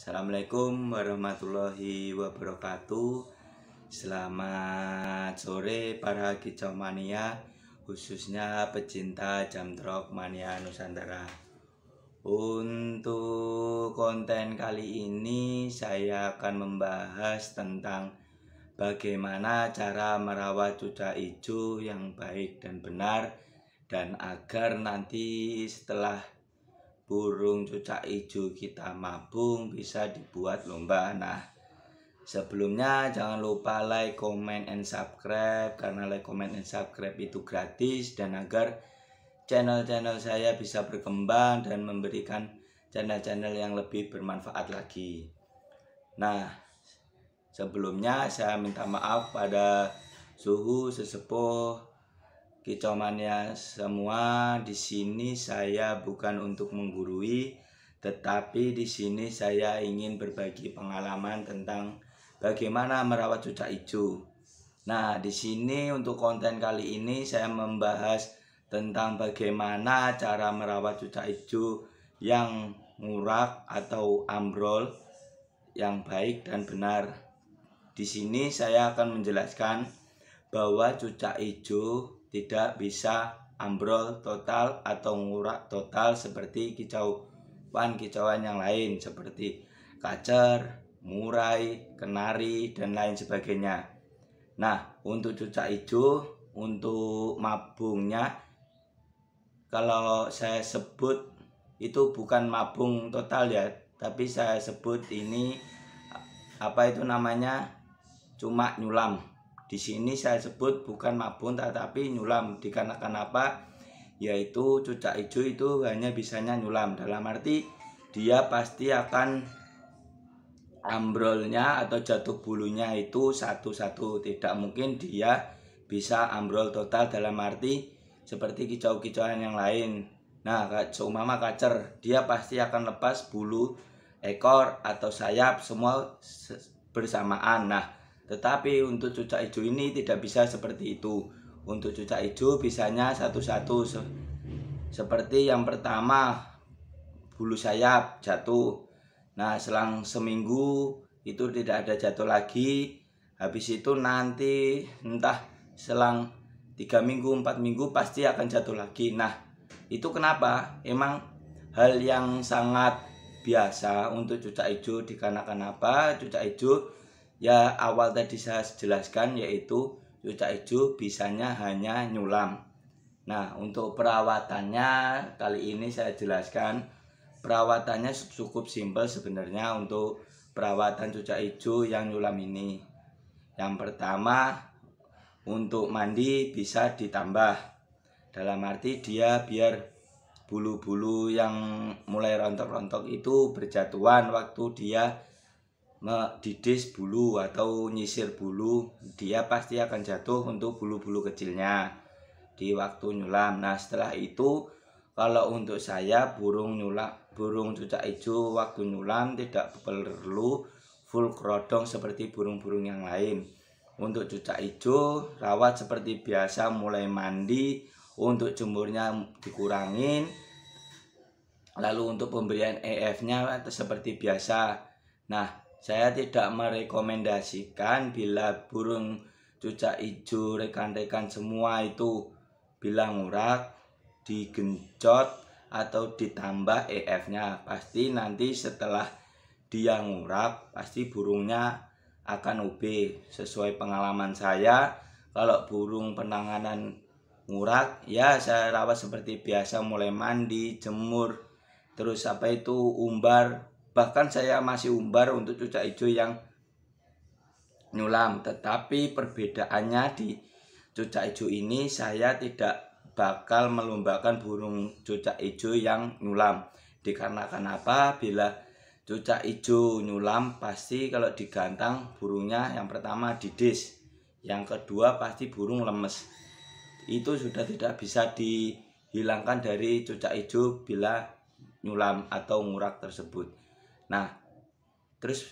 Assalamualaikum warahmatullahi wabarakatuh. Selamat sore para kicau mania, khususnya pecinta Jamtrok Mania Nusantara. Untuk konten kali ini saya akan membahas tentang bagaimana cara merawat cucak hijau yang baik dan benar, dan agar nanti setelah burung cucak hijau kita mabung bisa dibuat lomba. Nah, sebelumnya jangan lupa like, comment, and subscribe, karena like, comment, and subscribe itu gratis, dan agar channel-channel saya bisa berkembang dan memberikan channel-channel yang lebih bermanfaat lagi. Nah, sebelumnya saya minta maaf pada suhu sesepuh kicau mania semua. Di sini saya bukan untuk menggurui, tetapi di sini saya ingin berbagi pengalaman tentang bagaimana merawat cucak hijau. Nah, di sini untuk konten kali ini saya membahas tentang bagaimana cara merawat cucak hijau yang ngurak atau ambrol yang baik dan benar. Di sini saya akan menjelaskan bahwa cucak hijau tidak bisa ambrol total atau ngurak total seperti kicauan yang lain seperti kacer, murai, kenari, dan lain sebagainya. Nah, untuk cucak hijau, untuk mabungnya, kalau saya sebut itu bukan mabung total ya, tapi saya sebut ini cuma nyulam. Di sini saya sebut bukan mabung tetapi nyulam, dikarenakan apa? Yaitu cucak hijau itu hanya bisanya nyulam, dalam arti dia pasti akan ambrolnya atau jatuh bulunya itu satu-satu, tidak mungkin dia bisa ambrol total dalam arti seperti kicau-kicauan yang lain. Nah, seumpama kacer, dia pasti akan lepas bulu ekor atau sayap semua bersamaan. Nah, tetapi untuk cucak hijau ini tidak bisa seperti itu. Untuk cucak hijau bisanya satu-satu, seperti yang pertama bulu sayap jatuh. Nah, selang seminggu itu tidak ada jatuh lagi. Habis itu nanti entah selang 3 minggu 4 minggu pasti akan jatuh lagi. Nah, itu kenapa? Emang hal yang sangat biasa untuk cucak hijau, dikarenakan apa? Cucak hijau ya awal tadi saya jelaskan, yaitu cucak hijau bisanya hanya nyulam. Nah, untuk perawatannya kali ini saya jelaskan. Perawatannya cukup simpel sebenarnya untuk perawatan cucak hijau yang nyulam ini. Yang pertama, untuk mandi bisa ditambah, dalam arti dia biar bulu-bulu yang mulai rontok-rontok itu berjatuhan waktu dia didis bulu atau nyisir bulu, dia pasti akan jatuh untuk bulu-bulu kecilnya di waktu nyulam. Nah, setelah itu kalau untuk saya burung cucak hijau waktu nyulam tidak perlu full kerodong seperti burung-burung yang lain. Untuk cucak hijau rawat seperti biasa, mulai mandi, untuk jemurnya dikurangin, lalu untuk pemberian EF-nya seperti biasa. Nah, saya tidak merekomendasikan bila burung cucak hijau rekan-rekan semua itu bila ngurak digenjot atau ditambah EF-nya. Pasti nanti setelah dia ngurak pasti burungnya akan UB. Sesuai pengalaman saya, kalau burung penanganan ngurak ya saya rawat seperti biasa, mulai mandi, jemur, terus umbar. Bahkan saya masih umbar untuk cucak hijau yang nyulam. Tetapi perbedaannya di cucak hijau ini, saya tidak bakal melombakan burung cucak hijau yang nyulam. Dikarenakan apa? Bila cucak hijau nyulam pasti kalau digantang burungnya yang pertama didis, yang kedua pasti burung lemes. Itu sudah tidak bisa dihilangkan dari cucak hijau bila nyulam atau ngurak tersebut. Nah, terus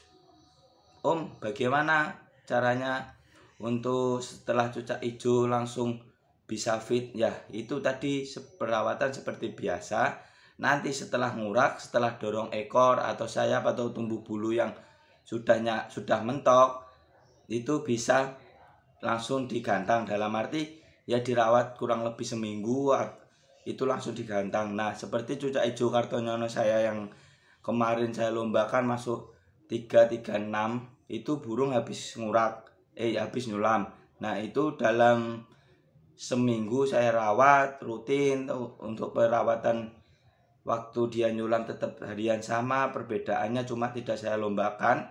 Om, bagaimana caranya untuk setelah cucak hijau langsung bisa fit? Ya, itu tadi perawatan seperti biasa. nanti setelah ngurak, setelah dorong ekor atau sayap atau tumbuh bulu yang sudah mentok, itu bisa langsung digantang, dalam arti ya dirawat kurang lebih seminggu itu langsung digantang. Nah, seperti cucak hijau Kartonyono saya yang kemarin saya lombakan masuk 336, itu burung habis habis nyulam. Nah, itu dalam seminggu saya rawat rutin. Untuk perawatan waktu dia nyulam tetap harian sama, perbedaannya cuma tidak saya lombakan.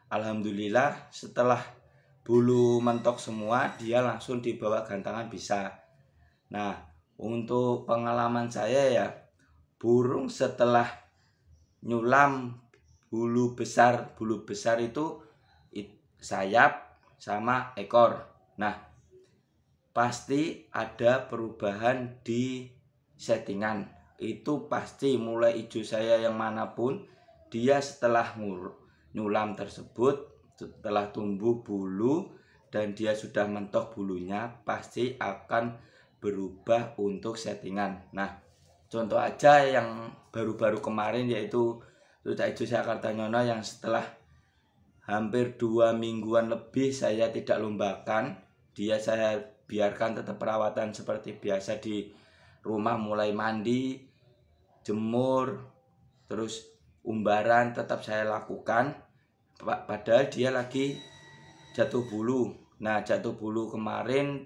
Alhamdulillah setelah bulu mentok semua, dia langsung dibawa gantangan bisa. Nah, untuk pengalaman saya ya, burung setelah nyulam bulu besar itu sayap sama ekor. Nah, pasti ada perubahan di settingan. Itu pasti mulai hijau saya yang manapun, dia setelah nyulam tersebut, setelah tumbuh bulu dan dia sudah mentok bulunya, pasti akan berubah untuk settingan. Nah, contoh aja yang baru-baru kemarin, yaitu cucak hijau saya Kartonyono yang setelah hampir 2 mingguan lebih saya tidak lombakan, dia saya biarkan tetap perawatan seperti biasa di rumah, mulai mandi, jemur, terus umbaran tetap saya lakukan. Padahal dia lagi jatuh bulu. Nah, jatuh bulu kemarin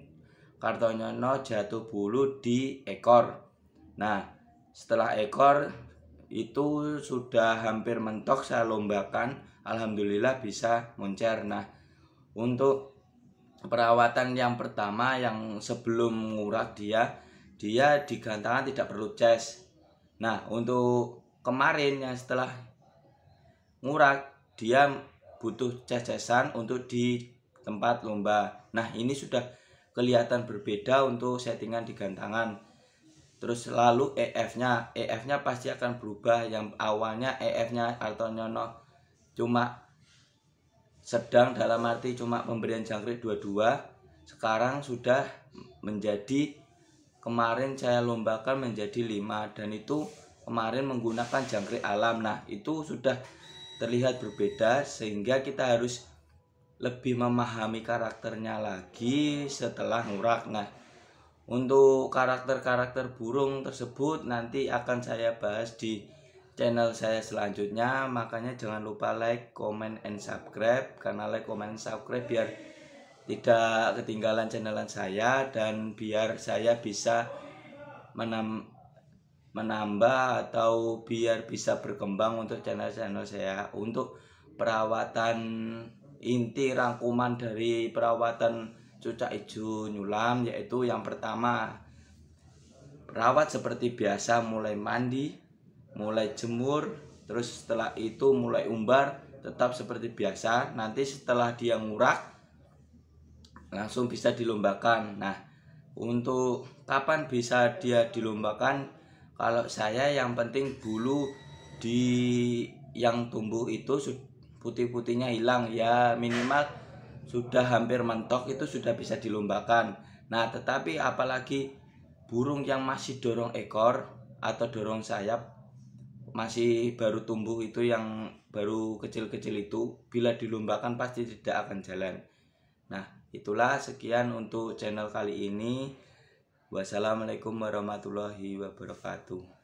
Kartonyono jatuh bulu di ekor. Nah, setelah ekor itu sudah hampir mentok, saya lombakan, alhamdulillah bisa moncer. Nah, untuk perawatan yang pertama yang sebelum ngurak, dia di gantangan tidak perlu ces. Nah, untuk kemarin yang setelah ngurak, dia butuh ces-cesan untuk di tempat lomba. Nah, ini sudah kelihatan berbeda untuk settingan di gantangan. Terus lalu EF-nya pasti akan berubah. Yang awalnya EF-nya Kartonyono cuma sedang, dalam arti cuma pemberian jangkrik 22, sekarang sudah menjadi, kemarin saya lombakan menjadi 5, dan itu kemarin menggunakan jangkrik alam. Nah, itu sudah terlihat berbeda, sehingga kita harus lebih memahami karakternya lagi setelah ngurak. Nah, untuk karakter-karakter burung tersebut nanti akan saya bahas di channel saya selanjutnya. Makanya jangan lupa like, comment, and subscribe. Karena like, comment, and subscribe biar tidak ketinggalan channelan saya, dan biar saya bisa menambah atau biar bisa berkembang untuk channel-channel saya. Untuk perawatan inti rangkuman dari perawatan cucak hijau nyulam, yaitu yang pertama, rawat seperti biasa, mulai mandi, mulai jemur, terus setelah itu mulai umbar, tetap seperti biasa. Nanti setelah dia ngurak langsung bisa dilombakan. Nah, untuk kapan bisa dia dilombakan? Kalau saya yang penting bulu yang tumbuh itu putih-putihnya hilang, ya minimal sudah hampir mentok, itu sudah bisa dilombakan. Nah, tetapi apalagi burung yang masih dorong ekor atau dorong sayap, masih baru tumbuh, itu yang baru kecil-kecil itu, bila dilombakan pasti tidak akan jalan. Nah, itulah sekian untuk channel kali ini. Wassalamualaikum warahmatullahi wabarakatuh.